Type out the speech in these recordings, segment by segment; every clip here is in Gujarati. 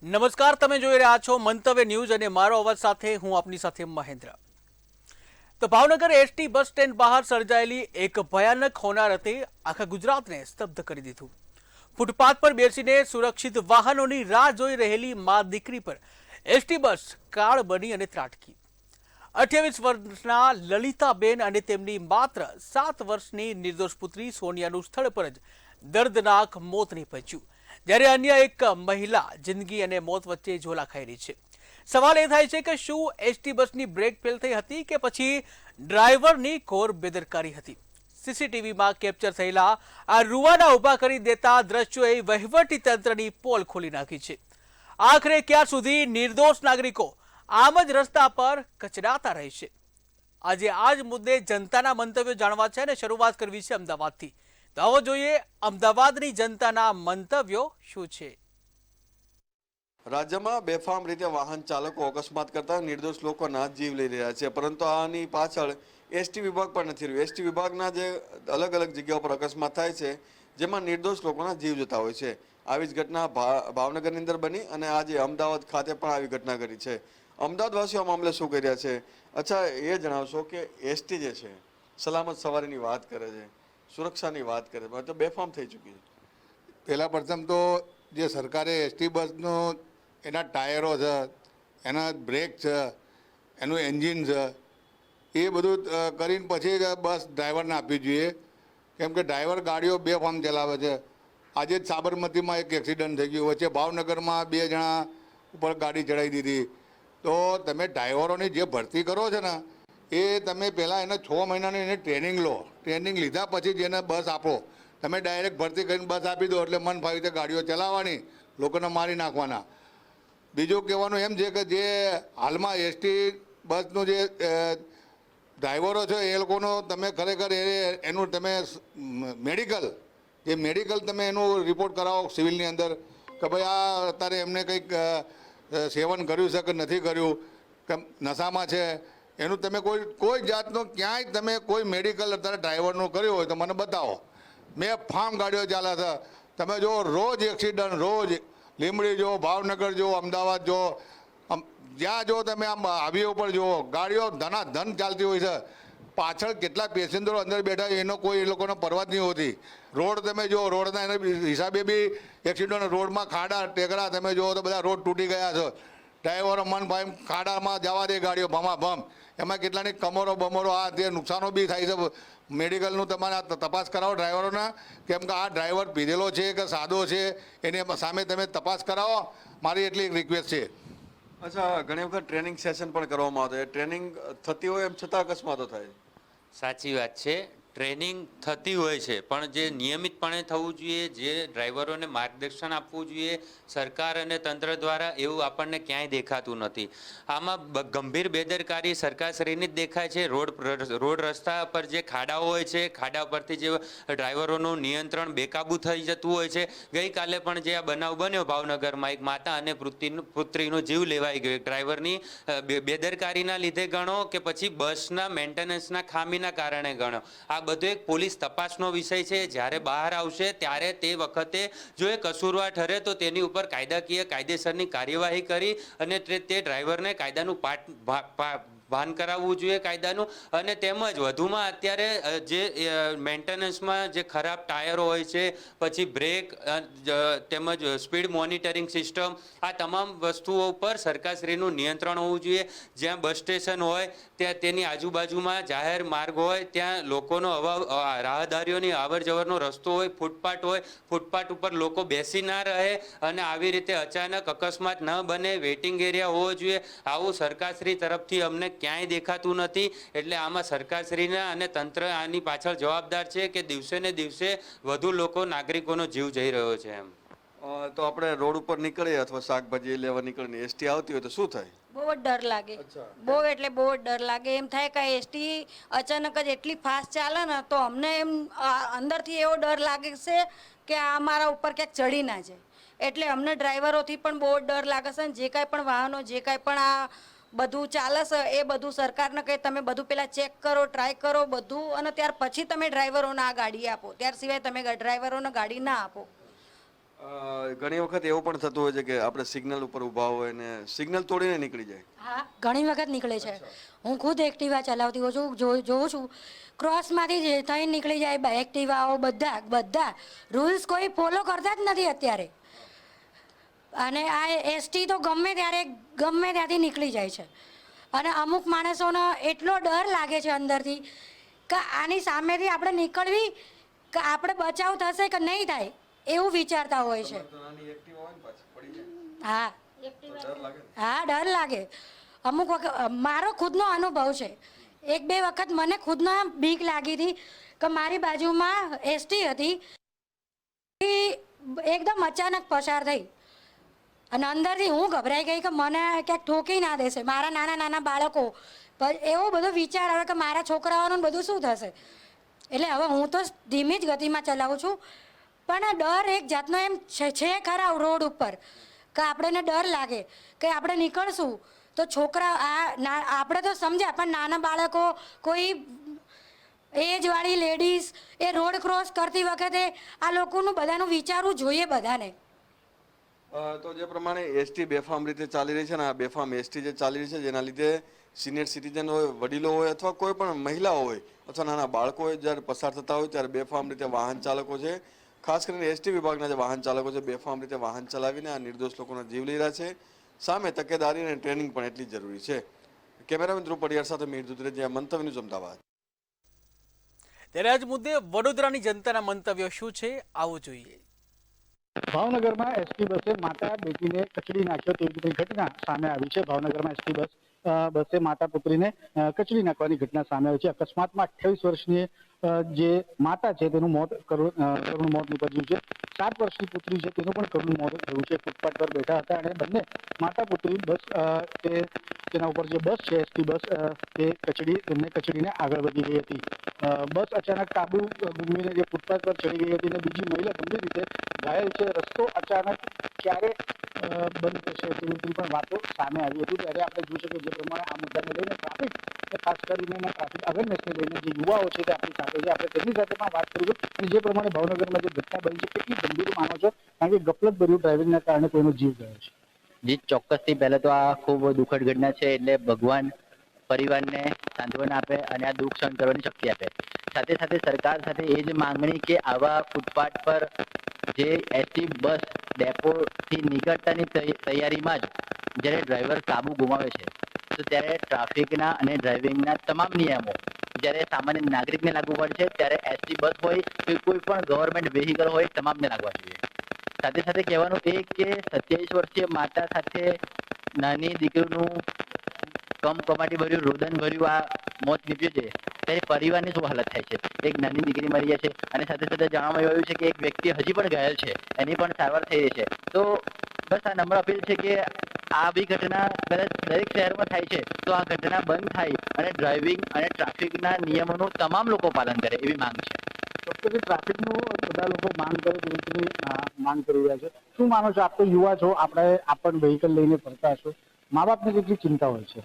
નમસ્કાર, તમે જોઈ રહ્યા છો મંતવ્ય ન્યૂઝ અને મારો અવાજ સાથે હું આપની સાથે મહેન્દ્ર. તો ભાવનગર એસટી બસ સ્ટેન્ડ બહાર સર્જાયેલી એક ભયાનક હોનારતે આખા ગુજરાતને સ્તબ્ધ કરી દીધું. ફૂટપાથ પર બેસીને સુરક્ષિત વાહનોની રાહ જોઈ રહેલી મા દીકરી પર એસટી બસ કાળ બની અને ત્રાટકી. 28 વર્ષના લલિતાબેન અને તેમની માત્ર 7 વર્ષની નિર્દોષ પુત્રી સોનિયાનું સ્થળ પર જ દર્દનાક મોત નીપજ્યું, જ્યારે અન્ય એક મહિલા જિંદગી અને મોત વચ્ચે ઝોલા ખાઈ રહી છે. સવાલ એ થાય છે કે શું એસટી બસની બ્રેક ફેલ થઈ હતી કે પછી ડ્રાઈવરની ઘોર બેદરકારી હતી? સીસીટીવીમાં કેપ્ચર થયેલા આ રૂવાના ઊભા કરી દેતા દ્રશ્યોએ વહીવટી તંત્રની પોલ ખોલી નાખી છે. આખરે ક્યાં સુધી નિર્દોષ નાગરિકો આમ જ રસ્તા પર કચડાતા રહેશે? આજે આ જ મુદ્દે જનતાના મંતવ્યો જાણવા છે અને શરૂઆત કરવી છે અમદાવાદથી. તો આવો જોઈએ અમદાવાદની જનતાના મંતવ્યો શું છે. રાજ્યમાં બેફામ રીતે વાહન ચાલકો અકસ્માત કરતા નિર્દોષ લોકોના જીવ લઈ રહ્યા છે, પરંતુ આની પાછળ એસટી વિભાગ પણ નથી રહ્યું. એસટી વિભાગના જે અલગ અલગ જગ્યાઓ પર અકસ્માત થાય છે, જેમાં નિર્દોષ લોકોના જીવ જતા હોય છે. આવી જ ઘટના ભાવનગરની અંદર બની અને આજે અમદાવાદ ખાતે પણ આવી ઘટના કરી છે. અમદાવાદવાસીઓ આ મામલે શું કરી રહ્યા છે? અચ્છા, એ જણાવશો કે એસટી જે છે સલામત સવારીની વાત કરે છે, સુરક્ષાની વાત કરે છે, તો બેફામ થઈ ચૂકી છે. પહેલાં પ્રથમ તો જે સરકારે એસટી બસનો એના ટાયરો છે, એના બ્રેક છે, એનું એન્જિન છે, એ બધું કરીને પછી બસ ડ્રાઈવરને આપવી જોઈએ. કેમ કે ડ્રાઈવર ગાડીઓ બેફામ ચલાવે છે. આજે જ સાબરમતીમાં એક એક્સિડન્ટ થઈ ગયું, વચ્ચે ભાવનગરમાં 2 જણા ઉપર ગાડી ચડાવી દીધી. તો તમે ડ્રાઈવરોની જે ભરતી કરો છો ને, એ તમે પહેલાં એને 6 મહિનાની એને ટ્રેનિંગ લો. ટ્રેનિંગ લીધા પછી જ એને બસ આપો. તમે ડાયરેક્ટ ભરતી કરીને બસ આપી દો એટલે મન ફાવી રીતે ગાડીઓ ચલાવવાની, લોકોને મારી નાખવાના. બીજું કહેવાનું એમ છે કે જે હાલમાં એસટી બસનું જે ડ્રાઈવરો છે એ લોકોનો તમે ખરેખર એનું તમે મેડિકલ તમે એનું રિપોર્ટ કરાવો સિવિલની અંદર કે ભાઈ આ અત્યારે એમને કંઈક સેવન કર્યું છે કે નથી કર્યું, કે નશામાં છે. એનું તમે કોઈ જાતનો ક્યાંય તમે કોઈ મેડિકલ અત્યારે ડ્રાઈવરનું કર્યું હોય તો મને બતાવો. મેં ફાર્મ ગાડીઓ ચાલે છે, તમે જો રોજ એક્સિડન્ટ, રોજ લીંબડી જો, ભાવનગર જો, અમદાવાદ જો, જ્યાં જો તમે આમ હાઈવે ઉપર જુઓ ગાડીઓ ધનાધન ચાલતી હોય છે. પાછળ કેટલા પેસેન્જરો અંદર બેઠા એનો કોઈ એ લોકોને પરવા જ નહીં હોતી. રોડ તમે જુઓ, રોડના એના હિસાબે બી એક્સિડન્ટ, રોડમાં ખાડા ટેકરા તમે જુઓ તો બધા રોડ તૂટી ગયા છે. ડ્રાઈવરો મન ભાઈ ખાડામાં જવા દે ગાડીઓ ભમાભમ, એમાં કેટલાની કમરો બમરો આ તે નુકસાનો બી થાય છે. મેડિકલનું તમારે તપાસ કરાવો ડ્રાઈવરોના, કેમ કે આ ડ્રાઈવર પીધેલો છે કે સાદો છે એની સામે તમે તપાસ કરાવો, મારી એટલી રિક્વેસ્ટ છે. અચ્છા, ઘણી વખત ટ્રેનિંગ સેશન પણ કરવામાં આવતું, ટ્રેનિંગ થતી હોય એમ છતાં અકસ્માતો થાય. સાચી વાત છે. ટ્રેનિંગ થતી હોય છે, પણ જે નિયમિતપણે થવું જોઈએ, જે ડ્રાઈવરોને માર્ગદર્શન આપવું જોઈએ સરકાર અને તંત્ર દ્વારા, એવું આપણને ક્યાંય દેખાતું નથી. આમાં ગંભીર બેદરકારી સરકારશ્રીની જ દેખાય છે. રોડ રસ્તા પર જે ખાડાઓ હોય છે, ખાડા પરથી જે ડ્રાઈવરોનું નિયંત્રણ બેકાબૂ થઈ જતું હોય છે. ગઈકાલે પણ જે આ બનાવ બન્યો ભાવનગરમાં, એક માતા અને પુત્રીનો જીવ લેવાઈ ગયો ડ્રાઈવરની બેદરકારીના લીધે ગણો કે પછી બસના મેન્ટેનન્સના ખામીના કારણે ગણો. આ બધો એક પોલીસ તપાસનો વિષય છે. જ્યારે બહાર આવશે ત્યારે તે વખતે જો એ કસૂરવાર ઠરે તો તેની ઉપર કાયદેસરની કાર્યવાહી કરી અને તે ડ્રાઈવરને કાયદાનું ભાન કરાવવું જોઈએ કાયદાનું. અને તેમજ વધુમાં અત્યારે જે મેન્ટેનન્સમાં જે ખરાબ ટાયરો હોય છે, પછી બ્રેક તેમજ સ્પીડ મોનિટરિંગ સિસ્ટમ, આ તમામ વસ્તુઓ ઉપર સરકારશ્રીનું નિયંત્રણ હોવું જોઈએ. જ્યાં બસ સ્ટેશન હોય ત્યાં તેની આજુબાજુમાં જાહેર માર્ગ હોય, ત્યાં લોકોનો રાહદારીઓની અવર જવરનો રસ્તો હોય, ફૂટપાથ ઉપર લોકો બેસી ના રહે અને આવી રીતે અચાનક અકસ્માત ન બને, વેઇટિંગ એરિયા હોવો જોઈએ. આવું સરકારશ્રી તરફથી અમને ક્યાંય દેખાતું નથી. એટલે આમાં સરકારશ્રીના અને તંત્ર આની પાછળ જવાબદાર છે કે દિવસે ને દિવસે વધુ લોકો, નાગરિકોનો જીવ જઈ રહ્યો છે. એમ તો આપણે રોડ ઉપર નીકળીએ અથવા શાકભાજી લેવા નીકળીએ, એસટી આવતી હોય તો શું થાય? બહુ જ ડર લાગે, બહુ એટલે બહુ જ ડર લાગે. એમ થાય કે એસટી અચાનક જ એટલી ફાસ્ટ ચાલે ને તો અમને એમ અંદરથી એવો ડર લાગે છે કે આ મારા ઉપર ક્યાંક ચડી ના જાય. એટલે અમને ડ્રાઈવરોથી પણ બહુ ડર લાગે છે. જે કાંઈ પણ વાહનો, જે કાંઈ પણ આ બધું ચાલે છે એ બધું સરકારને કહે તમે બધું પહેલાં ચેક કરો, ટ્રાય કરો બધું, અને ત્યાર પછી તમે ડ્રાઈવરોને આ ગાડી આપો. ત્યાર સિવાય તમે ડ્રાઈવરોને ગાડી ના આપો. ઘણી વખત એવું પણ થતું હોય છે કે આપણે સિગ્નલ ઉપર ઊભા હોય ને સિગ્નલ તોડીને નીકળી જાય. હા, ઘણી વખત નીકળે છે. હું ખુદ એક્ટિવા ચલાવતી હોઉં છું, જોઉં છું ક્રોસમાંથી જે થઈ નીકળી જાય એક્ટિવાઓ, બધા રૂલ્સ કોઈ ફોલો કરતા જ નથી અત્યારે. અને આ એસટી તો ગમે ત્યાંથી નીકળી જાય છે. અને અમુક માણસોનો એટલો ડર લાગે છે અંદરથી કે આની સામેથી આપણે નીકળવી કે આપણે બચાવ થશે કે નહીં થાય એવું વિચારતા હોય છે. હા હા, ડર લાગે. અમુક વખત મારો ખુદનો અનુભવ છે. 1-2 વખત મને ખુદનો બીક લાગી હતી કે મારી બાજુમાં એસટી હતી, એકદમ અચાનક પસાર થઈ અને અંદરથી હું ગભરાઈ ગઈ કે મને ક્યાંક ઠોકી ના દેશે, મારા નાના બાળકો, એવો બધો વિચાર આવે કે મારા છોકરાઓનું બધું શું થશે. એટલે હવે હું તો ધીમી જ ગતિમાં ચલાવું છું, પણ ડર એક જાતનો એમ છે ખરા રોડ ઉપર કે આપણને ડર લાગે કે આપણે નીકળશું તો છોકરા આપણે તો સમજ્યા, પણ નાના બાળકો, કોઈ એજવાળી લેડીઝ એ રોડ ક્રોસ કરતી વખતે આ લોકોનું બધાનું વિચારવું જોઈએ બધાને. તો જે પ્રમાણે એસટી બેફામ રીતે ચાલી રહી છે ને, આ બેફામ એસટી જે ચાલી રહી છે જેના લીધે સિનિયર સિટીઝન હોય, વડીલો હોય અથવા કોઈ પણ મહિલાઓ હોય અથવા નાના બાળકો હોય, જ્યારે પસાર થતા હોય ત્યારે બેફામ રીતે વાહન ચાલકો છે, ખાસ કરીને એસટી વિભાગના જે વાહન ચાલકો છે, બેફામ રીતે વાહન ચલાવીને આ નિર્દોષ લોકોના જીવ લઈ રહ્યા છે. સામે તકેદારી અને ટ્રેનિંગ પણ એટલી જરૂરી છે. કેમેરામેન ધ્રુવ પડિયાર સાથે મીર દુધરેજિયા, મંતવ્ય ન્યૂઝ, અમદાવાદ. ત્યારે આજ મુદ્દે વડોદરાની જનતાના મંતવ્યો શું છે, આવું જોઈએ. ભાવનગરમાં એસટી બસે માતા બેટીને કચડી નાખ્યો તેવી ઘટના સામે આવી છે. ભાવનગરમાં એસટી બસે માતા પુત્રીને કચડી નાખવાની ઘટના સામે આવી છે. અકસ્માતમાં 28 વર્ષની જે માતા છે તેનું કરુણ મોત નીપજ્યું છે. 7 વર્ષની પુત્રી છે તેનું પણ કરુણ મોત થયું છે. ફૂટપાથ પર બેઠા હતા અને બંને માતા પુત્રી તેના ઉપર જે બસ છે એસટી બસ તેમને કચડીને આગળ વધી ગઈ હતી. બસ અચાનક કાબુ ગુમાવીને જે ફૂટપાથ પર ચડી ગઈ હતી અને બીજી મહિલા ગંભીર રીતે ઘાયલ છે. રસ્તો અચાનક ક્યારે બંધ થશે તેવી પણ વાતો સામે આવી હતી. ત્યારે આપણે જોઈ શકીએ જે પ્રમાણે આ મુદ્દાને લઈને ટ્રાફિક, ખાસ કરીને ટ્રાફિક અવેરનેસને લઈને જે યુવાઓ છે તે આપણી સાથે છે, આપણે તેમની સાથે પણ વાત કરીશું. અને જે પ્રમાણે ભાવનગરમાં જે ઘટના બની છે કેટલી ગંભીર માનો છો, કારણ કે ગફલતભર્યું ડ્રાઇવિંગના કારણે કોઈનો જીવ ગયો છે. જી, ચોક્કસથી પહેલા તો આ ખૂબ દુઃખદ ઘટના છે, એટલે ભગવાન પરિવારને સાંત્વના આપે અને આ દુઃખ સહન કરવાની શક્તિ આપે. સાથે સાથે સરકાર સાથે એ જ માંગણી કે આવા ફૂટપાથ પર જે એસટી બસ ડેપોથી નીકળતાની તૈયારીમાં જ જ્યારે ડ્રાઈવર કાબુ ગુમાવે છે તો ત્યારે ટ્રાફિકના અને ડ્રાઇવિંગના તમામ નિયમો જ્યારે સામાન્ય નાગરિકને લાગુ પડે છે ત્યારે એસટી બસ હોય કે કોઈ પણ ગવર્મેન્ટ વેહિકલ હોય તમામને લાગવા જોઈએ. સાથે સાથે કહેવાનું એ કે 27 વર્ષીય માતા સાથે નાની દીકરીનું કમકમાટી ભર્યું, રોદન ભર્યું આ મોત નીપજ્યું છે ત્યારે પરિવારની શું હાલત થાય છે. એક નાની દીકરી મરી જાય છે અને સાથે સાથે જાણવામાં આવ્યું છે કે એક વ્યક્તિ હજી પણ ઘાયલ છે, એની પણ સારવાર થઈ રહી છે. તો બસ આ નમ્ર અપીલ છે કે આ બી ઘટના કદાચ દરેક શહેરમાં થાય છે તો આ ઘટના બંધ થાય અને ડ્રાઇવિંગ અને ટ્રાફિકના નિયમોનું તમામ લોકો પાલન કરે એવી માંગ છે. ચોક્કસથી ટ્રાફિકનું બધા લોકો માંગ કરે તેવી માંગ કરી રહ્યા છે. શું માનો છો, આપ તો યુવા છો, આપ પણ વ્હીકલ લઈને ફરતા હશો, મા બાપને કેટલી ચિંતા હોય છે?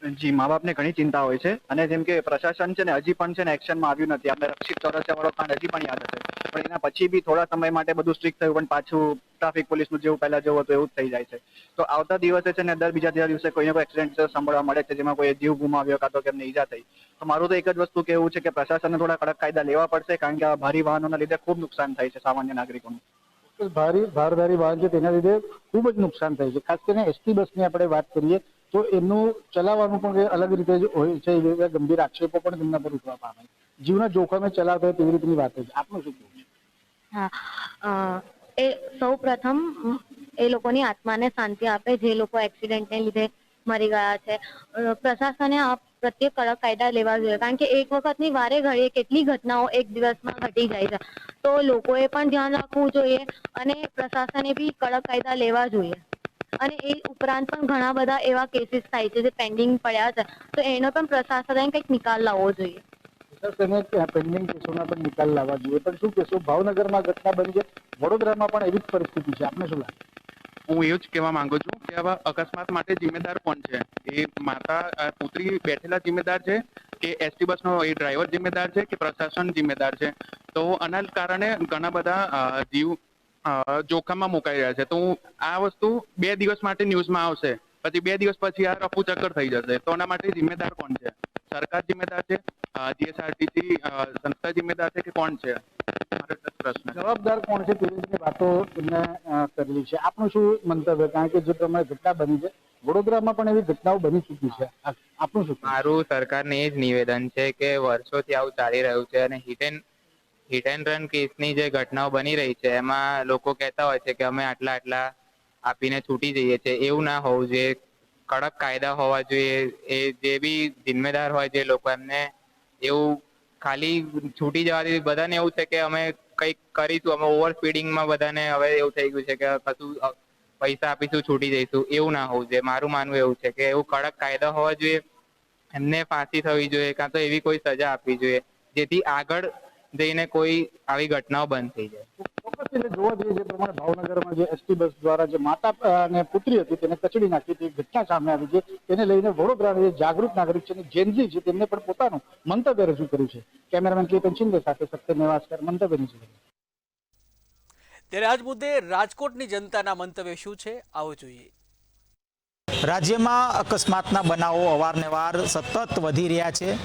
જી, મા બાપને ઘણી ચિંતા હોય છે અને જેમ કે પ્રશાસન છે ને હજી પણ છે ને એક્શનમાં આવ્યું નથી. આપણે રક્ષિત ચોરસિયા વાળો કાંડ હજી પણ યાદ હશે, પણ એના પછી બી થોડા સમય માટે બધું સ્ટ્રિક્ટ થયું પણ પાછું ટ્રાફિક પોલીસનું જેવું પહેલા જેવું હતું એવું જ થઈ જાય છે. તો આવતા દિવસે છે ને બીજા દિવસે કોઈને કોઈ એક્સિડન્ટ સાંભળવા મળે છે જેમાં કોઈ જીવ ગુમાવ્યો કાં તો કેમને ઈજા થઈ. તો મારું તો એક જ વસ્તુ કહેવું છે કે પ્રશાસનને થોડા કડક કાયદા લેવા પડશે, કારણ કે આ ભારી વાહનોના લીધે ખૂબ નુકસાન થાય છે સામાન્ય નાગરિકોનું. ભારદારી વાહન છે તેના લીધે ખૂબ જ નુકસાન થાય છે. ખાસ કરીને એસટી બસની આપણે વાત કરીએ તો એમનું ચલાવવાનું પણ અલગ રીતે હોય છે. એવા ગંભીર આક્ષેપો પણ તેમના પર ઉઠવા પામે. જીવના જોખમે ચલાવતા હોય તેવી રીતની વાત છે. આપનું શું કહેવું છે? હા, એ સૌ પ્રથમ એ લોકોની આત્માને શાંતિ આપે જે લોકો એક્સિડન્ટને લીધે મરી ગયા છે. પ્રશાસને આ પ્રત્યે કડક કાયદા લેવા જોઈએ, કારણ કે એક વખતની વારે ઘડીએ કેટલી ઘટનાઓ એક દિવસમાં ઘટી જાય છે. તો લોકોએ પણ ધ્યાન રાખવું જોઈએ અને પ્રશાસને બી કડક કાયદા લેવા જોઈએ. અને એ ઉપરાંત પણ ઘણા બધા એવા કેસીસ થાય છે જે પેન્ડિંગ પડ્યા છે, તો એનો પણ પ્રશાસને કંઈક નિકાલ લાવવો જોઈએ. તેને પેન્ડિંગ કેસોના પણ નિકાલ લાવવા જોઈએ. પણ શું કહેશો, ભાવનગરમાં ઘટના બની છે, વડોદરામાં પણ એવી જ પરિસ્થિતિ છે, આપને શું લાગે? હું એવું જ કહેવા માંગુ છું કે આવા અકસ્માત માટે જિમ્મેદાર કોણ છે? એ માતા પુત્રી બેઠેલા જિમ્મેદાર છે કે એસટી બસનો એ ડ્રાઈવર જિમ્મેદાર છે કે પ્રશાસન જિમ્મેદાર છે? તો આના કારણે ઘણા બધા જીવ જોખમમાં મુકાઈ રહ્યા છે. તો આ વસ્તુ 2 દિવસ માટે ન્યૂઝમાં આવશે, પછી 2 દિવસ પછી આ રફુ ચક્કર થઈ જશે. તો એના માટે જિમ્મેદાર કોણ છે? સરકાર જિમ્મેદાર છે, જીએસઆરટીસી સંસ્થા જિમ્મેદાર છે કે કોણ છે? મારો પ્રશ્ન. જવાબદાર કોણ છે તેની વાતો એમને કરેલી છે. આપનું શું મંતવ્ય? કારણ કે જે પ્રમાણે ઘટના બની છે, વડોદરામાં પણ એવી ઘટનાઓ બની ચૂકી છે. આપનું શું? મારું સરકારને એ જ નિવેદન છે કે વર્ષોથી આવું ચાલી રહ્યું છે અને હિટ એન્ડ રન કેસની જે ઘટનાઓ બની રહી છે એમાં લોકો કહેતા હોય છે કે અમે આટલા આપીને છૂટી જઈએ છીએ. એવું ના હોવું જોઈએ. કડક કાયદા હોવા જોઈએ. એ જે બી જિમ્મેદાર હોય જે લોકો, એમને એવું ખાલી છૂટી જવાથી બધાને એવું છે કે અમે કંઈક કરીશું, અમે ઓવર સ્પીડિંગમાં બધાને હવે એવું થઈ ગયું છે કે કશું પૈસા આપીશું છૂટી જઈશું. એવું ના હોવું જોઈએ. મારું માનવું એવું છે કે એવું કડક કાયદા હોવા જોઈએ, એમને ફાંસી થવી જોઈએ, કાં તો એવી કોઈ સજા આપવી જોઈએ જેથી આગળ જઈને કોઈ આવી ઘટનાઓ બંધ થઈ જાય. ચોક્કસ એટલે જોવા જઈએ જે પ્રમાણે ભાવનગરમાં જે એસટી બસ દ્વારા જે માતા અને પુત્રી હતી તેને કચડી નાખી તે ઘટના સામે આવી છે, તેને લઈને વડોદરાના જે જાગૃત નાગરિક છે, જેનજી છે, તેમને પણ પોતાનું મંતવ્ય રજૂ કર્યું છે. કેમેરામેન કેતન શિંદે સાથે સત્ય નેવાસકર, મંતવ્ય ન્યૂઝ. ત્યારે આજ મુદ્દે રાજકોટની જનતાના મંતવ્ય શું છે, આવો જોઈએ. રાજ્યમાં અકસ્માતના બનાવો અવારનવાર સતત વધી રહ્યા છે.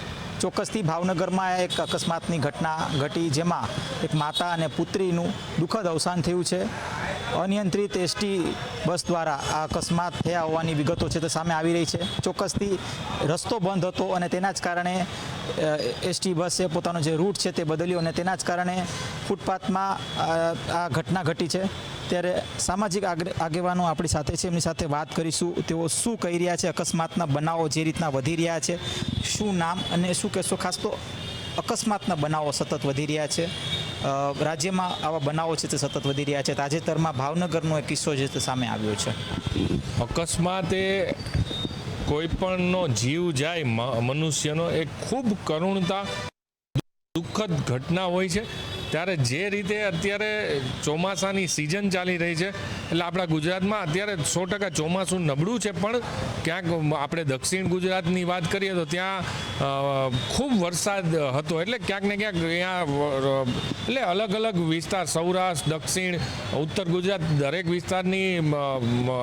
ચોક્કસથી ભાવનગરમાં એક અકસ્માતની ઘટના ઘટી, જેમાં એક માતા અને પુત્રીનું દુઃખદ અવસાન થયું છે. અનિયંત્રિત એસટી બસ દ્વારા આ અકસ્માત થયા હોવાની વિગતો છે તે સામે આવી રહી છે. ચોક્કસથી રસ્તો બંધ હતો અને તેના જ કારણે એસટી બસે પોતાનો જે રૂટ છે તે બદલ્યો અને તેના જ કારણે ફૂટપાથમાં આ ઘટના ઘટી છે. ત્યારે સામાજિક આગેવાનો આપણી સાથે છે, એમની સાથે વાત કરીશું. તેઓ શું કહી રહ્યા છે, અકસ્માતના બનાવો જે રીતના વધી રહ્યા છે, શું નામ અને શું કહેશો? ખાસ તો અકસ્માતના બનાવો સતત વધી રહ્યા છે. રાજ્યમાં આવા બનાવો છે તે સતત વધી રહ્યા છે. તાજેતરમાં ભાવનગરનો એક કિસ્સો છે તે સામે આવ્યો છે. અકસ્માત એ કોઈ પણનો જીવ જાય મનુષ્યનો એ ખૂબ કરુણતા દુઃખદ ઘટના હોય છે. ત્યારે જે રીતે અત્યારે ચોમાસાની સિઝન ચાલી રહી છે, એટલે આપણા ગુજરાતમાં અત્યારે 100% ચોમાસું નબળું છે, પણ ક્યાંક આપણે દક્ષિણ ગુજરાતની વાત કરીએ તો ત્યાં ખૂબ વરસાદ હતો. એટલે ક્યાંક ને ક્યાંક અહીંયા એટલે અલગ અલગ વિસ્તાર, સૌરાષ્ટ્ર, દક્ષિણ, ઉત્તર ગુજરાત, દરેક વિસ્તારની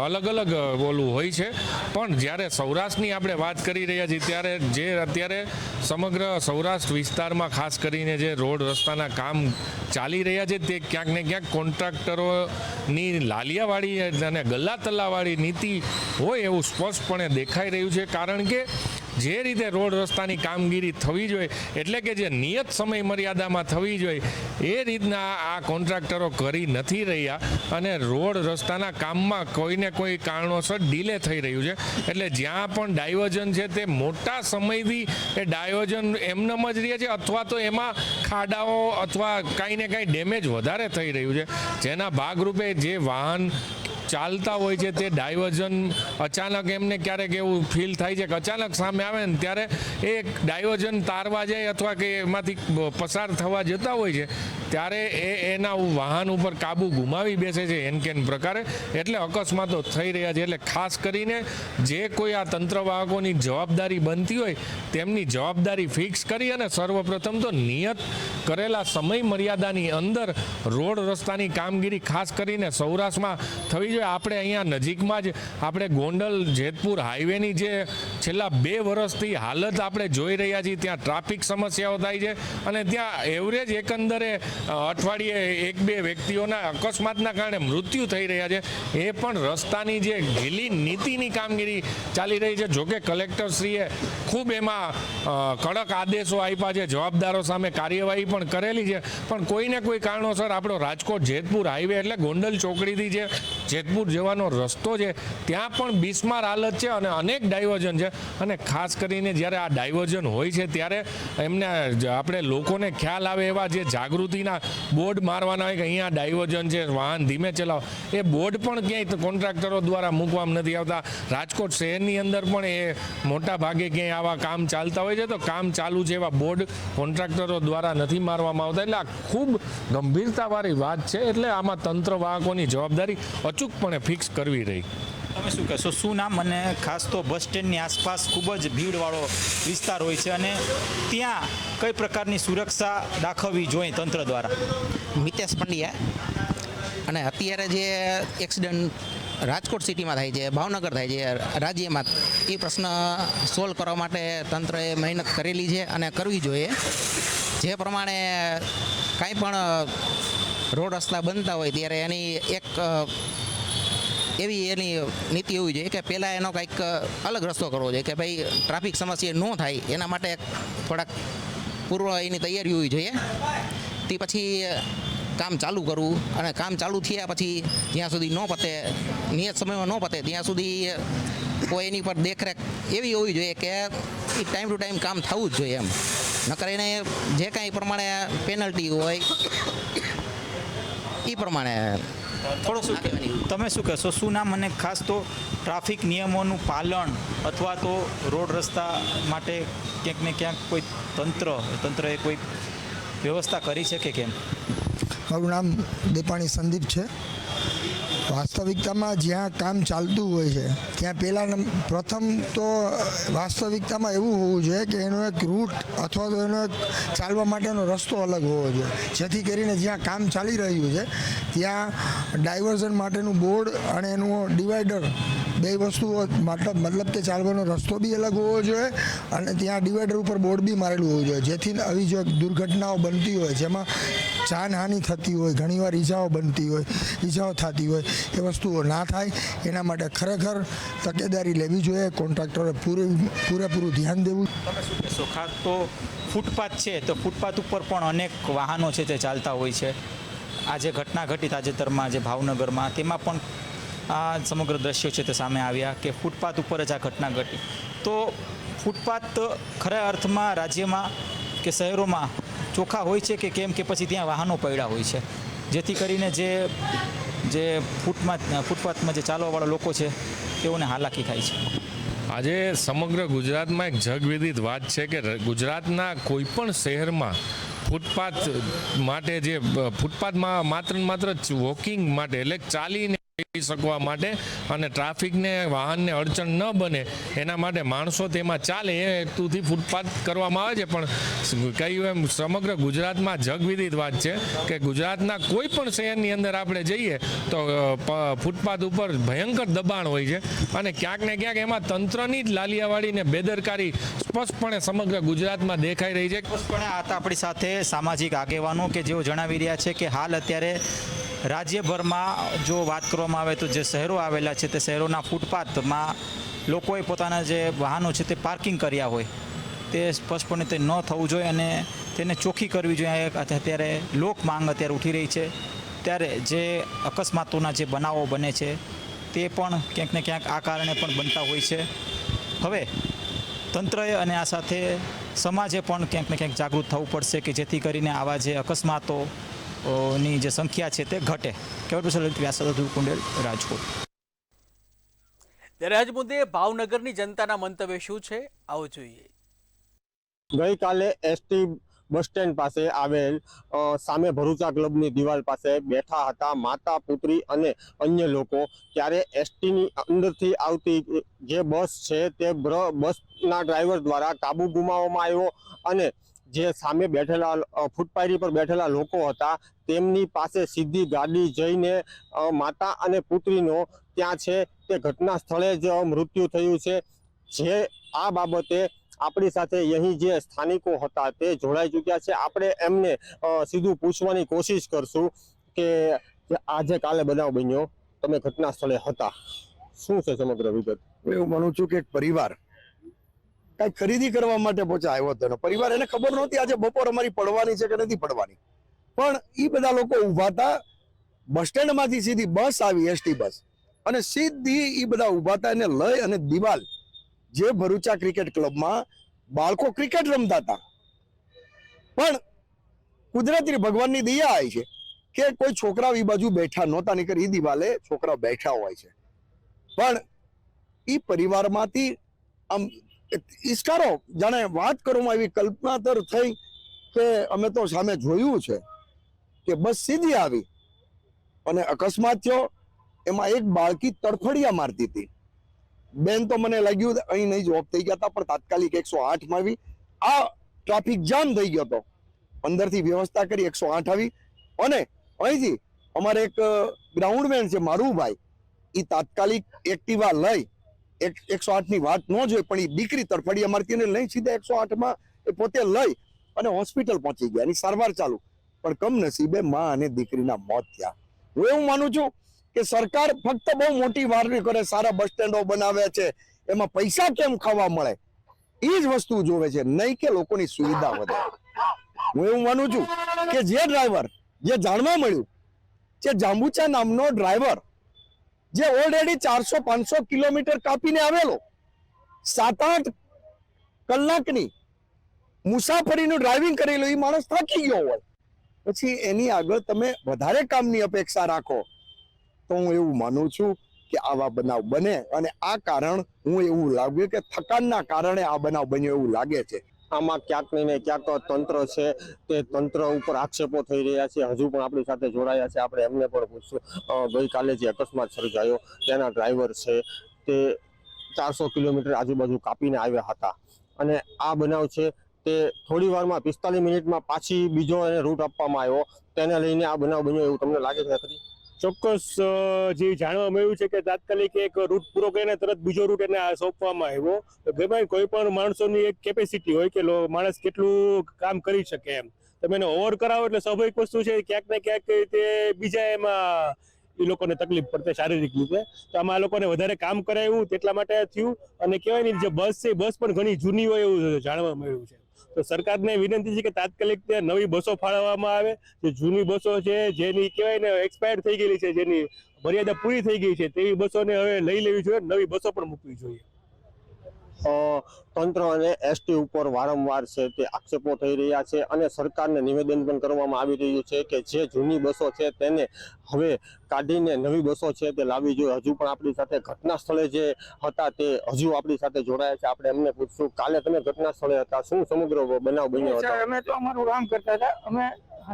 અલગ અલગ બોલું હોય છે. પણ જ્યારે સૌરાષ્ટ્રની આપણે વાત કરી રહ્યા છીએ ત્યારે જે અત્યારે સમગ્ર સૌરાષ્ટ્ર વિસ્તારમાં ખાસ કરીને જે રોડ રસ્તાના કામ ચાલી રહ્યા છે તે ક્યાંક ને ક્યાંક કોન્ટ્રાક્ટરોની લાલિયાવાળી અને ગલ્લા તલ્લાવાળી નીતિ હોય એવું સ્પષ્ટપણે દેખાઈ રહ્યું છે. કારણ કે જે રીતે રોડ રસ્તાની કામગીરી થવી જોઈએ, એટલે કે જે નિયત સમય મર્યાદામાં થવી જોઈએ એ રીતના આ કોન્ટ્રાક્ટરો કરી નથી રહ્યા અને રોડ રસ્તાના કામમાં કોઈને કોઈ કારણોસર ડીલે થઈ રહ્યું છે. એટલે જ્યાં પણ ડાયવર્ઝન છે તે મોટા સમયથી એ ડાયવર્ઝન એમનેમ જ રહે છે, અથવા તો એમાં ખાડાઓ અથવા કાંઈ ને કાંઈ ડેમેજ વધારે થઈ રહ્યું છે, જેના ભાગરૂપે જે વાહન ચાલતા હોય છે તે ડાયવર્ઝન અચાનક એમને ક્યારેક એવું ફીલ થાય છે કે અચાનક સામે આવે ને ત્યારે એ ડાયવર્ઝન તારવા જાય અથવા કે એમાંથી પસાર થવા જતા હોય છે ત્યારે એના વાહન ઉપર કાબુ ગુમાવી બેસે છે એનકેન પ્રકારે. એટલે અકસ્માતો થઈ રહ્યા છે. એટલે ખાસ કરીને જે કોઈ આ તંત્રવાહકોની જવાબદારી બનતી હોય તેમની જવાબદારી ફિક્સ કરી અને સર્વપ્રથમ તો નિયત કરેલા સમય મર્યાદાની અંદર રોડ રસ્તાની કામગીરી ખાસ કરીને સૌરાષ્ટ્રમાં થવી જોઈએ. આપણે અહીંયા નજીકમાં જ આપણે ગોંડલ જેતપુર હાઈવેની જે છેલ્લા 2 વર્ષથી હાલત આપણે જોઈ રહ્યા છીએ, ત્યાં ટ્રાફિક સમસ્યાઓ થાય છે અને ત્યાં એવરેજ એકંદરે અઠવાડિયે 1-2 વ્યક્તિઓના અકસ્માતના કારણે મૃત્યુ થઈ રહ્યા છે. એ પણ રસ્તાની જે ઢીલી નીતિની કામગીરી ચાલી રહી છે. જોકે કલેક્ટરશ્રીએ ખૂબ એમાં કડક આદેશો આપ્યા છે, જવાબદારો સામે કાર્યવાહી પણ કરેલી છે, પણ કોઈને કોઈ કારણોસર આપણો રાજકોટ જેતપુર હાઈવે એટલે ગોંડલ ચોકડીથી જે જેતપુર જવાનો રસ્તો છે ત્યાં પણ બિસ્માર હાલત છે અને અનેક ડાયવર્ઝન છે. અને ખાસ કરીને જ્યારે આ ડાયવર્ઝન હોય છે ત્યારે એમને આપણે લોકોને ખ્યાલ આવે એવા જે જાગૃતિના બોર્ડ મારવાના હોય કે અહીંયા ડાયવર્ઝન છે, વાહન ધીમે ચલાવો, એ બોર્ડ પણ ક્યાંય કોન્ટ્રાક્ટરો દ્વારા મૂકવામાં નથી આવતા. રાજકોટ શહેરની અંદર પણ એ મોટા ભાગે ક્યાંય આવા કામ ચાલતા હોય છે તો કામ ચાલુ છે એવા બોર્ડ કોન્ટ્રાક્ટરો દ્વારા નથી મારવામાં આવતા. એટલે આ ખૂબ ગંભીરતાવાળી વાત છે. એટલે આમાં તંત્રવાહકોની જવાબદારી અચૂકપણે ફિક્સ કરવી રહી. તમે શું કહેશો? શું નામ? અને ખાસ તો બસ સ્ટેન્ડની આસપાસ ખૂબ જ ભીડવાળો વિસ્તાર હોય છે અને ત્યાં કઈ પ્રકારની સુરક્ષા દાખવવી જોઈએ તંત્ર દ્વારા? મિતેશ પંડ્યા. અને અત્યારે જે એક્સિડન્ટ રાજકોટ સિટીમાં થાય છે, ભાવનગર થાય છે, રાજ્યમાં, એ પ્રશ્ન સોલ્વ કરવા માટે તંત્રએ મહેનત કરેલી છે અને કરવી જોઈએ. જે પ્રમાણે કાંઈ પણ રોડ રસ્તા બનતા હોય ત્યારે એની એક એની નીતિ હોવી જોઈએ કે પહેલાં એનો કંઈક અલગ રસ્તો કરવો જોઈએ કે ભાઈ ટ્રાફિક સમસ્યા ન થાય એના માટે થોડાક પૂર્વ એની તૈયારી હોવી જોઈએ. તે પછી કામ ચાલુ કરવું અને કામ ચાલુ થયા પછી જ્યાં સુધી ન પતે, નિયત સમયમાં ન પતે ત્યાં સુધી કોઈ એની પર દેખરેખ એવી હોવી જોઈએ કે એ ટાઈમ ટુ ટાઈમ કામ થવું જ જોઈએ એમ. નકર એને જે કાંઈ પ્રમાણે પેનલ્ટી હોય એ પ્રમાણે થોડું શું તમે શું કહેશો? શું નામ અને ખાસ તો ટ્રાફિક નિયમોનું પાલન અથવા તો રોડ રસ્તા માટે ક્યાંક ને ક્યાંક કોઈ તંત્રએ કોઈ વ્યવસ્થા કરી છે કે કેમ? મારું નામ દેપાણી સંદીપ છે. વાસ્તવિકતામાં જ્યાં કામ ચાલતું હોય છે ત્યાં પહેલાં પ્રથમ તો વાસ્તવિકતામાં એવું હોવું જોઈએ કે એનો એક રૂટ અથવા તો એનો એક ચાલવા માટેનો રસ્તો અલગ હોવો જોઈએ, જેથી કરીને જ્યાં કામ ચાલી રહ્યું છે ત્યાં ડાયવર્ઝન માટેનું બોર્ડ અને એનું ડિવાઈડર બે વસ્તુઓ મતલબ કે ચાલવાનો રસ્તો બી અલગ હોવો જોઈએ અને ત્યાં ડિવાઈડર ઉપર બોર્ડ બી મારેલું હોવું જોઈએ, જેથી આવી જો દુર્ઘટનાઓ બનતી હોય જેમાં જાનહાનિ થતી હોય, ઘણીવાર ઈજાઓ થતી હોય એ વસ્તુઓ ના થાય એના માટે ખરેખર તકેદારી લેવી જોઈએ. કોન્ટ્રાક્ટરે પૂરેપૂરું ધ્યાન દેવું. તમે શું કહેશો? ખાસ તો ફૂટપાથ છે તો ફૂટપાથ ઉપર પણ અનેક વાહનો છે તે ચાલતા હોય છે. આ જે ઘટના ઘટી તાજેતરમાં જે ભાવનગરમાં, તેમાં પણ આ સમગ્ર દ્રશ્યો છે તે સામે આવ્યા કે ફૂટપાથ ઉપર જ આ ઘટના ઘટી. તો ફૂટપાથ ખરા અર્થમાં રાજ્યમાં કે શહેરોમાં ચોખ્ખા હોય છે કે કેમ, કે પછી ત્યાં વાહનો પડ્યા હોય છે જેથી કરીને જે ફૂટપાથમાં જે ચાલવાવાળા લોકો છે તેઓને હાલાકી થાય છે? આજે સમગ્ર ગુજરાતમાં એક જગવિદિત વાત છે કે ગુજરાતના કોઈ પણ શહેરમાં ફૂટપાથ માટે જે ફૂટપાથમાં માત્ર વોકિંગ માટે એટલે ચાલીને જઈ શકવા માટે અને ટ્રાફિકને વાહનને અડચણ ન બને એના માટે માણસો તેમાં ચાલે એ હેતુથી ફૂટપાથ કરવામાં આવે છે. પણ કહ્યું એમ સમગ્ર ગુજરાતમાં જગવિદિત વાત છે કે ગુજરાતના કોઈ પણ શહેરની અંદર આપણે જઈએ તો ફૂટપાથ ઉપર ભયંકર દબાણ હોય છે અને ક્યાંક ને ક્યાંક એમાં તંત્રની જ લાલિયાવાડી ને બેદરકારી સ્પષ્ટપણે સમગ્ર ગુજરાતમાં દેખાઈ રહી છે. સ્પષ્ટપણે આ આપણી સાથે સામાજિક આગેવાનો કે જેઓ જણાવી રહ્યા છે કે હાલ અત્યારે રાજ્યભરમાં જો વાત કરવામાં આવે તો જે શહેરો આવેલા છે તે શહેરોના ફૂટપાથમાં લોકોએ પોતાના જે વાહનો છે તે પાર્કિંગ કર્યા હોય તે સ્પષ્ટપણે તે ન થવું જોઈએ અને તેને ચોખ્ખી કરવી જોઈએ. અત્યારે લોક માંગ અત્યારે ઉઠી રહી છે ત્યારે જે અકસ્માતોના જે બનાવો બને છે તે પણ ક્યાંક ને ક્યાંક આ કારણે પણ બનતા હોય છે. હવે તંત્રએ અને આ સાથે સમાજે પણ ક્યાંક ને ક્યાંક જાગૃત થવું પડશે કે જેથી કરીને આવા જે અકસ્માતો ની જે સંખ્યા છે તે ઘટે. કુંડેલ, રાજકોટ. ત્યારે આજ મુદ્દે ભાવનગરની જનતાના મંતવ્ય શું છે આવો જોઈએ. ગઈકાલે એસટી બસ સ્ટેન્ડ પાસે આવેલ સામે ભરૂચા ક્લબની દિવાલ પાસે બેઠા હતા માતા, પુત્રી અને અન્ય લોકો. ત્યારે એસટીની અંદરથી આવતી જે બસ છે તે બસના ડ્રાઈવર દ્વારા કાબુ ગુમાવવામાં આવ્યો અને જે સામે બેઠેલા ફૂટપાથી પર બેઠેલા લોકો હતા તેમની પાસે સીધી ગાડી જઈને માતા અને પુત્રીનો ત્યાં છે તે ઘટના સ્થળે જ મૃત્યુ થયું છે. જે આ બાબતે આપણી સાથે અહીં જે સ્થાનિકો હતા તે જોડાઈ ચૂક્યા છે. આપણે એમને સીધું પૂછવાની કોશિશ કરશું કે આજે કાલે બનાવ બન્યો, તમે ઘટના સ્થળે હતા, શું છે સમગ્ર વિગત? એવું માનું છું કે એક પરિવાર કઈ ખરીદી કરવા માટે પહોંચા આવ્યો હતો. પરિવાર એને ખબર નહોતી આજે બપોર અમારી પડવાની છે કે નથી પડવાની, પણ એ બધા લોકો ઉભા હતા. બસ સ્ટેન્ડમાંથી સીધી બસ આવી, એસટી બસ, અને સીધી એ બધા ઉભા હતા એને લઈ અને દિવાલ જે ભરૂચા ક્રિકેટ ક્લબમાં બાળકો ક્રિકેટ રમતા હતા, પણ કુદરતી ભગવાનની દયા આવી છે કે કોઈ છોકરાઓ એ બાજુ બેઠા નહોતા, નહીતર એ દિવાલે છોકરા બેઠા હોય છે. પણ એ પરિવારમાંથી આમ ઈશ્કારો જાણે વાત કરવામાં આવી, કલ્પનાતર થઈ કે અમે તો સામે જોયું છે કે બસ સીધી આવી અને અકસ્માત થયો. એમાં એક બાળકી તડફડિયા મારતી હતી. બેન તો મને લાગ્યું અહીં નહીં જોબ થઈ ગયા હતા, પણ તાત્કાલિક 108 માં આવી. આ ટ્રાફિક જામ થઈ ગયો હતો, અંદરથી વ્યવસ્થા કરી 108 આવી અને અહીંથી અમારે એક ગ્રાઉન્ડમેન છે મારું ભાઈ, એ તાત્કાલિક એક્ટિવા લઈ 108 ની વાત ન જોઈ, પણ એ દીકરી તડફડી અમારથી એને લઈ સીધા 108 માં એ પોતે લઈ અને હોસ્પિટલ પહોંચી ગયા, એની સારવાર ચાલુ, પણ કમનસીબે માં અને દીકરીના મોત થયા. હું એવું માનું છું કે સરકાર ફક્ત બહુ મોટી વારની કરે, સારા બસ સ્ટેન્ડો બનાવે છે, એમાં પૈસા કેમ ખાવા મળે એ જ વસ્તુ જોવે છે, નહીં કે લોકોની સુવિધા વધે. હું એવું માનું છું કે જે ડ્રાઈવર, જે જાણવા મળ્યું કે જાંબુચા નામનો ડ્રાઈવર જે ઓલરેડી 400-500 કિલોમીટર કાપીને આવેલો, 7-8 કલાકની મુસાફરીનું ડ્રાઇવિંગ કરેલું, એ માણસ થાકી ગયો હોય, પછી એની આગળ તમે વધારે કામની અપેક્ષા રાખો, તો હું એવું માનું છું કે આવા બનાવ બને. અને આ કારણ હું એવું લાગ્યું કે થકાનના કારણે આ બનાવ બન્યો એવું લાગે છે. આમાં ક્યાંક ને ક્યાંક તંત્ર છે તે તંત્ર ઉપર આક્ષેપો થઈ રહ્યા છે. હજુ પણ આપણી સાથે જોડાયા છે, આપણે એમને પણ પૂછશું. ગઈકાલે જે અકસ્માત સર્જાયો તેના ડ્રાઈવર છે તે 400 કિલોમીટર આજુબાજુ કાપીને આવ્યા હતા, અને આ બનાવ છે તે થોડી વારમાં 45 મિનિટમાં પાછી બીજો એને રૂટ આપવામાં આવ્યો, તેને લઈને આ બનાવ બન્યો એવું તમને લાગે છે ખરી? ચોક્કસ જે જાણવા મળ્યું છે કે તાત્કાલિક એક રૂટ પૂરો કરીને તરત બીજો રૂટ એને સોંપવામાં આવ્યો. ગમે કોઈ પણ માણસોની એક કેપેસિટી હોય કે માણસ કેટલું કામ કરી શકે, એમ તમે એને ઓવર કરાવો એટલે સ્વાભાવિક વસ્તુ છે ક્યાંક ને ક્યાંક તે બીજા એમાં એ લોકોને તકલીફ પડશે શારીરિક રીતે. તો આમાં આ લોકોને વધારે કામ કરાવ્યું તેટલા માટે થયું. અને કહેવાય ને જે બસ છે બસ પણ ઘણી જૂની હોય એવું જાણવા મળ્યું છે. તો સરકારને વિનંતી છે કે તાત્કાલિક નવી બસો ફાળવવામાં આવે. જે જૂની બસો છે જેની કહેવાય ને એક્સપાયર થઈ ગયેલી છે, જેની મર્યાદા પૂરી થઈ ગઈ છે, તેવી બસોને હવે લઈ લેવી જોઈએ, નવી બસો પણ મૂકવી જોઈએ. તંત્ર અને એસટી ઉપર વારંવાર છે તે આક્ષેપો થઈ રહ્યા છે, અને સરકારને નિવેદન પણ કરવામાં આવી રહ્યું છે કે જે જૂની બસો છે તેને હવે કાઢીને નવી બસો છે તે લાવવી જોઈએ. હજુ પણ આપણી સાથે ઘટના સ્થળે જે હતા તે હજુ આપણી સાથે જોડાયા છે, આપણે એમને પૂછશું. કાલે તમે ઘટના સ્થળે હતા, શું સમગ્ર બનાવ બન્યો હતો? અમે તો અમારું કામ કરતા હતા, અમે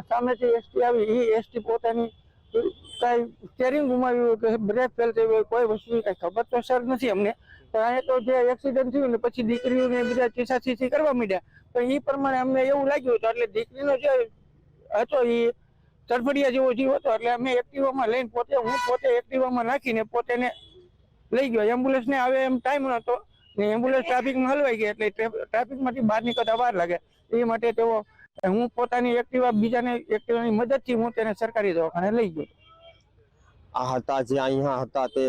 સામેથી એસટી આવી, એ એસટી પોતાની કઈ સ્ટેરિંગ ગુમાવ્યું કે બ્રેક ફેલ થઈ હોય, કોઈ વસ્તુ કઈ ખબર તો સર નથી અમને. પણ અહીંયા તો જે એક્સિડન્ટ થયું ને પછી દીકરીઓને બધા ચીસાચીસી કરવા માંડ્યા, તો એ પ્રમાણે અમને એવું લાગ્યું હતું. એટલે દીકરીનો જે હતો એ તડફડિયા જેવો જીવ હતો, એટલે અમે એક્ટિવામાં લઈને હું પોતે એક્ટિવામાં નાખીને પોતે લઈ ગયો. એમ્બ્યુલન્સને આવે એમ ટાઈમ નહોતો ને એમ્બ્યુલન્સ ટ્રાફિકમાં હલવાઈ ગઈ, એટલે ટ્રાફિકમાંથી બહાર નીકળતા વાર લાગે. એ માટે તેઓ હું પોતાની એક્ટિવા બીજાને એક્ટિવાની મદદથી હું તેને સરકારી દવાખાને લઈ ગયો. આ હતા જે અહીંયા હતા તે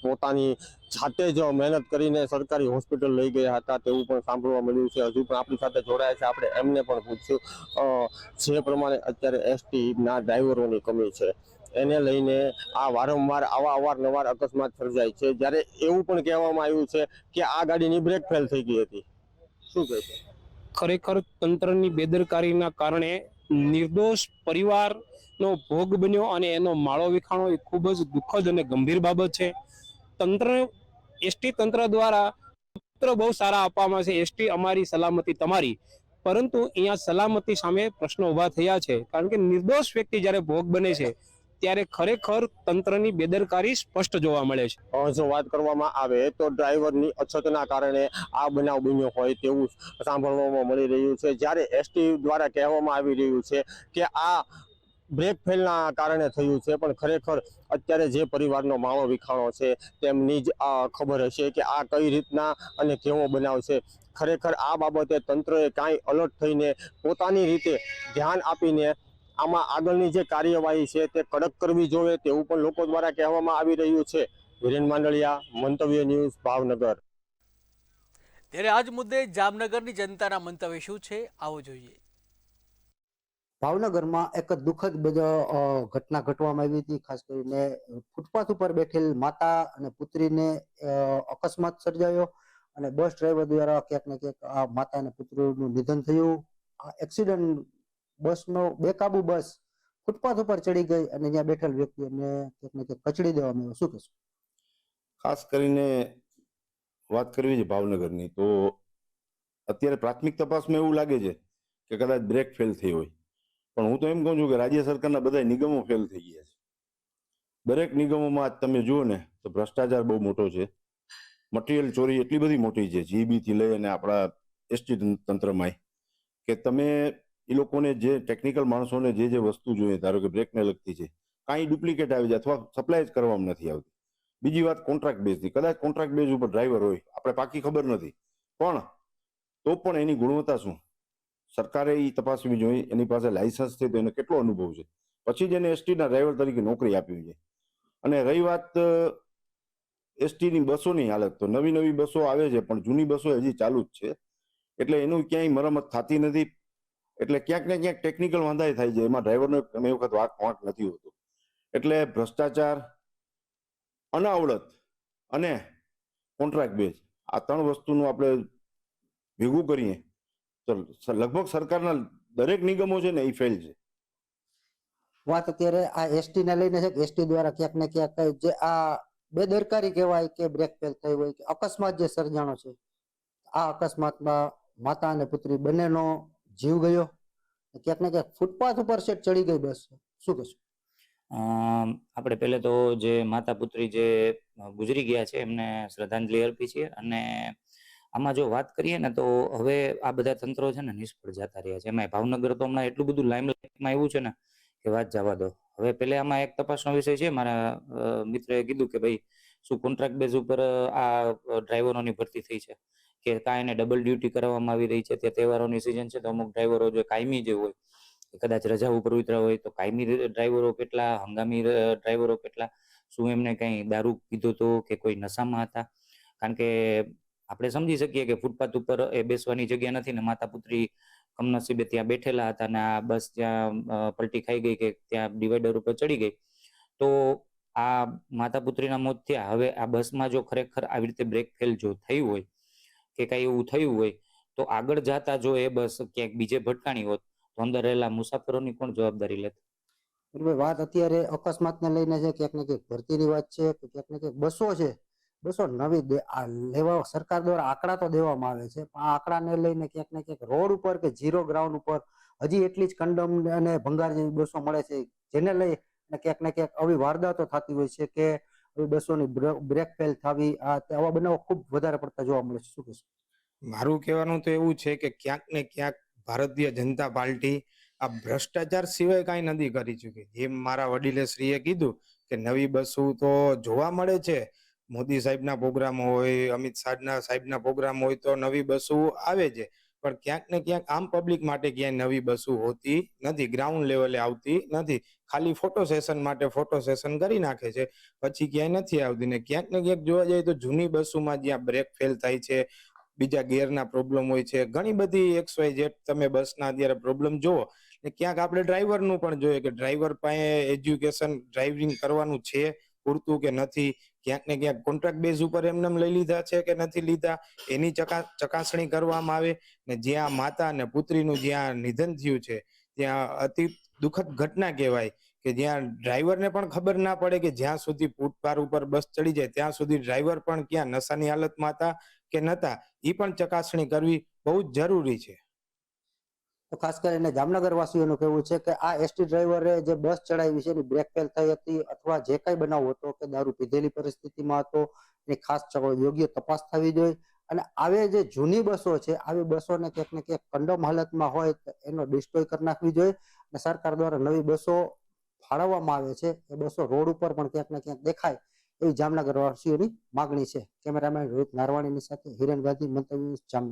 પોતાની જાતે જ મહેનત કરીને સરકારી હોસ્પિટલ લઈ ગયા હતા તેવું પણ સાંભળવા મળ્યું છે. હજુ પણ આપણી સાથે જોડાયા છે, આપણે એમને પણ પૂછ્યું. જે પ્રમાણે અત્યારે એસટીના ડ્રાઈવરોની કમી છે એને લઈને આ વારંવાર અવારનવાર અકસ્માત સર્જાય છે, જ્યારે એવું પણ કહેવામાં આવ્યું છે કે આ ગાડીની બ્રેક ફેલ થઈ ગઈ હતી. શું કહે છે? ખરેખર તંત્રની બેદરકારીના કારણે નિર્દોષ પરિવારનો ભોગ બન્યો અને એનો માળો વિખાણો એ ખૂબ જ દુઃખદ અને ગંભીર બાબત છે. એસટી તંત્ર દ્વારા સૂત્રો બહુ સારા આપવામાં છે, એસટી અમારી સલામતી તમારી, પરંતુ અહીંયા સલામતી સામે પ્રશ્નો ઉભા થયા છે. કારણ કે નિર્દોષ વ્યક્તિ જ્યારે ભોગ બને છે ત્યારે ખરેખર તંત્રની બેદરકારી સ્પષ્ટ જોવા મળે છે. જો વાત કરવામાં આવે તો ડ્રાઈવરની અછતના કારણે આ બનાવ બન્યો હોય તેવું સાંભળવામાં મળી રહ્યું છે, જ્યારે એસટી દ્વારા કહેવામાં આવી રહ્યું છે કે આ બ્રેક ફેલના કારણે થયું છે. પણ ખરેખર અત્યારે જે પરિવારનો માળો વિખાણો છે તેમની જ ખબર હશે કે આ કઈ રીતના અને કેવો બનાવ છે. ખરેખર આ બાબતે તંત્રએ કાંઈ અલર્ટ થઈને પોતાની રીતે ધ્યાન આપીને આમાં આગળની જે કાર્યવાહી છે તે કડક કરવી જોઈએ તેવું પણ લોકો દ્વારા કહેવામાં આવી રહ્યું છે. વિરેન માંડલિયા, મંતવ્ય ન્યૂઝ, ભાવનગર. ત્યારે આજ મુદ્દે જામનગરની જનતાના મંતવ્ય શું છે, આવો જોઈએ. ભાવનગરમાં એક દુઃખદ ઘટના ઘટવામાં આવી હતી. ખાસ કરીને ફૂટપાથ ઉપર બેઠેલ માતા અને પુત્રીને અકસ્માત સર્જાયો અને બસ ડ્રાઈવર દ્વારા ક્યાંક ને ક્યાંક આ માતા અને પુત્રીનું નિધન થયું. આ એક્સિડન્ટ બસનો બેકાબુ બસ ફૂટપાથ ઉપર ચડી ગઈ અને ત્યાં બેઠેલ વ્યક્તિને ક્યાંક ને ક્યાંક કચડી દેવામાં આવ્યો. શું કહેશો? ખાસ કરીને વાત કરવી છે ભાવનગરની, તો અત્યારે પ્રાથમિક તપાસમાં એવું લાગે છે કે કદાચ બ્રેક ફેલ થઈ હોય, પણ હું તો એમ કહું છું કે રાજ્ય સરકારના બધા નિગમો ફેલ થઈ ગયા છે. દરેક નિગમોમાં તમે જુઓ ને તો ભ્રષ્ટાચાર બહુ મોટો છે, મટીરિયલ ચોરી એટલી બધી મોટી છે, જીબી થી લઈ અને આપણા એસટી તંત્રમાં, કે તમે એ લોકોને જે ટેકનિકલ માણસોને જે વસ્તુ જોઈએ, ધારો કે બ્રેકને લગતી છે, કાંઈ ડુપ્લિકેટ આવી જાય અથવા સપ્લાય જ કરવામાં નથી આવતી. બીજી વાત કોન્ટ્રાક્ટ બેઝની, કદાચ કોન્ટ્રાક્ટ બેઝ ઉપર ડ્રાઈવર હોય, આપણે પાકી ખબર નથી, પણ તો પણ એની ગુણવત્તા શું સરકારે એ તપાસવી જોઈએ. એની પાસે લાયસન્સ છે તો એને કેટલો અનુભવ છે, પછી જ એને એસટીના ડ્રાઈવર તરીકે નોકરી આપવી જોઈએ. અને રહી વાત એસટીની બસોની હાલત, તો નવી નવી બસો આવે છે પણ જૂની બસો હજી ચાલુ જ છે, એટલે એનું ક્યાંય મરમત થતી નથી. એટલે ક્યાંક ને ક્યાંક ટેકનિકલ વાંધાઈ થાય છે, એમાં ડ્રાઈવરનો ઘણી વખત વાંક નથી હોતો. એટલે ભ્રષ્ટાચાર, અનાવડત અને કોન્ટ્રાક્ટ બેઝ, આ 3 વસ્તુનું આપણે ભેગું કરીએ તો લગભગ સરકારના દરેક નિગમો છે ને એ ફેલ છે. વાત અત્યારે આ એસટી ને લઈને છે કે એસટી દ્વારા ક્યાંક ને ક્યાંક જે આ બેદરકારી કહેવાય કે બ્રેક ફેલ થઈ હોય કે અકસ્માત જે સર્જાણો છે, આ અકસ્માતમાં માતા અને પુત્રી બંનેનો જીવ ગયો, ક્યાંક ને ક્યાંક ફૂટપાથ ઉપર સેટ ચડી ગઈ બસ, શું કહેશો? આપણે પહેલે તો જે માતા પુત્રી જે ગુજરી ગયા છે એમને શ્રદ્ધાંજલિ અર્પી છે. અને આમાં જો વાત કરીએ ને તો હવે આ બધા તંત્રો છે ને નિષ્ફળ જતા રહ્યા છે. એમાં ભાવનગર તો હમણાં એટલું બધું લાઇમલાઇટમાં આવ્યું છે ને કે વાત જવા દો. હવે પહેલે આમાં એક તપાસનો વિષય છે. મારા મિત્રએ કીધું કે ભાઈ શું કોન્ટ્રાક્ટ બેઝ ઉપર આ ડ્રાઈવરોની ભરતી થઈ છે કે કાંઈ એને ડબલ ડ્યુટી કરાવવામાં આવી રહી છે. તે તહેવારોની સિઝન છે તો અમુક ડ્રાઈવરો જો કાયમી જે હોય, કદાચ રજા ઉપર ઉતર્યા હોય તો કાયમી ડ્રાઈવરો કેટલા, હંગામી ડ્રાઈવરો કેટલા, શું એમને કંઈ દારૂ પીધો તો કે કોઈ નશામાં હતા? કારણ કે આપણે સમજી શકીએ કે ફૂટપાથ ઉપર એ બેસવાની જગ્યા નથી ને માતા પુત્રી કમનસીબે ત્યાં બેઠેલા હતા ને આ બસ ત્યાં પલટી ખાઈ ગઈ કે ત્યાં ડિવાઈડર ઉપર ચડી ગઈ, તો આ માતા પુત્રીના મોત થયા. હવે આ બસમાં જો ખરેખર આવી રીતે બ્રેક ફેલ જો થયું હોય કે કાંઈ એવું થયું હોય તો આગળ જતા જો એ બસ ક્યાંક બીજે ભટકાણી હોત તો અંદર રહેલા મુસાફરોની કોણ જવાબદારી લેત? વાત અત્યારે અકસ્માતને લઈને છે, ક્યાંક ને ક્યાંક ભરતીની વાત છે, ક્યાંક ને ક્યાંક બસો છે, બસો નવી લેવા સરકાર દ્વારા આંકડા તો દેવામાં આવે છે, પણ આ આંકડાને લઈને ક્યાંક ને ક્યાંક રોડ ઉપર કે ઝીરો ગ્રાઉન્ડ ઉપર હજી એટલી જ કંડમ અને ભંગાર જેવી બસો મળે છે, જેને લઈ ક્યાંક ને ક્યાંક આવી વારદાતો થતી હોય છે કે આવી બસોની બ્રેક ફેલ થવી, આવા બનાવો ખૂબ વધારે પડતા જોવા મળે છે. શું કહેશો? મારું કહેવાનું તો એવું છે કે ક્યાંક ને ક્યાંક ભારતીય જનતા પાર્ટી આ ભ્રષ્ટાચાર સિવાય કાંઈ નથી કરી ચૂકી. જેમ મારા વડીલે શ્રીએ કીધું કે નવી બસો તો જોવા મળે છે, મોદી સાહેબના પ્રોગ્રામ હોય, અમિત શાહના સાહેબના પ્રોગ્રામ હોય તો નવી બસો આવે છે, પણ ક્યાંક ને ક્યાંક આમ પબ્લિક માટે ક્યાંય નવી બસો હોતી નથી, ગ્રાઉન્ડ લેવલે આવતી નથી. ખાલી ફોટો સેશન માટે ફોટો સેશન કરી નાખે છે, પછી ક્યાંય નથી આવતી. ને ક્યાંક ને ક્યાંક જોવા જાય તો જૂની બસોમાં જ્યાં બ્રેક ફેલ થાય છે, બીજા ગિયરના પ્રોબ્લેમ હોય છે, ઘણી બધી XYZ તમે બસના અત્યારે પ્રોબ્લેમ જુઓ. ને ક્યાંક આપણે ડ્રાઈવરનું પણ જોઈએ કે ડ્રાઈવર પાસે એજ્યુકેશન ડ્રાઇવિંગ કરવાનું છે પૂરતું કે નથી, ક્યાંક ને ક્યાંક કોન્ટ્રાક્ટ બેઝ ઉપર એમને લઈ લીધા છે કે નથી લીધા, એની ચકાસણી કરવામાં આવે. ને જ્યાં માતા અને પુત્રીનું જ્યાં નિધન થયું છે ત્યાં અતિ દુઃખદ ઘટના કહેવાય કે જ્યાં ડ્રાઈવરને પણ ખબર ના પડે કે જ્યાં સુધી ફૂટપાથ ઉપર બસ ચડી જાય ત્યાં સુધી ડ્રાઈવર પણ ક્યાં નશાની હાલતમાં હતા કે નતા, એ પણ ચકાસણી કરવી બહુ જ જરૂરી છે. તો ખાસ કરીને જામનગર વાસીઓનું કહેવું છે કે આ એસટી ડ્રાઈવરે જે બસ ચડાવી છે એની બ્રેક ફેલ થઈ હતી અથવા જે કઈ બનાવ હતો કે દારૂ પીધેલી પરિસ્થિતિમાં હતો, એની ખાસ યોગ્ય તપાસ થવી જોઈએ. અને આવે જે જૂની બસો છે, આવી બસોને ક્યાંક ને ક્યાંક કંડમ હાલતમાં હોય તો એનો ડિસ્ટ્રોય કરી નાખવી જોઈએ. અને સરકાર દ્વારા નવી બસો ફાળવવામાં આવે છે, એ બસો રોડ ઉપર પણ ક્યાંક ને ક્યાંક દેખાય એવી જામનગર વાસીઓની માગણી છે. કેમેરામેન રોહિત નારવાણીની સાથે હિરેન ગાંધી, મંતવ્ય જામનગર.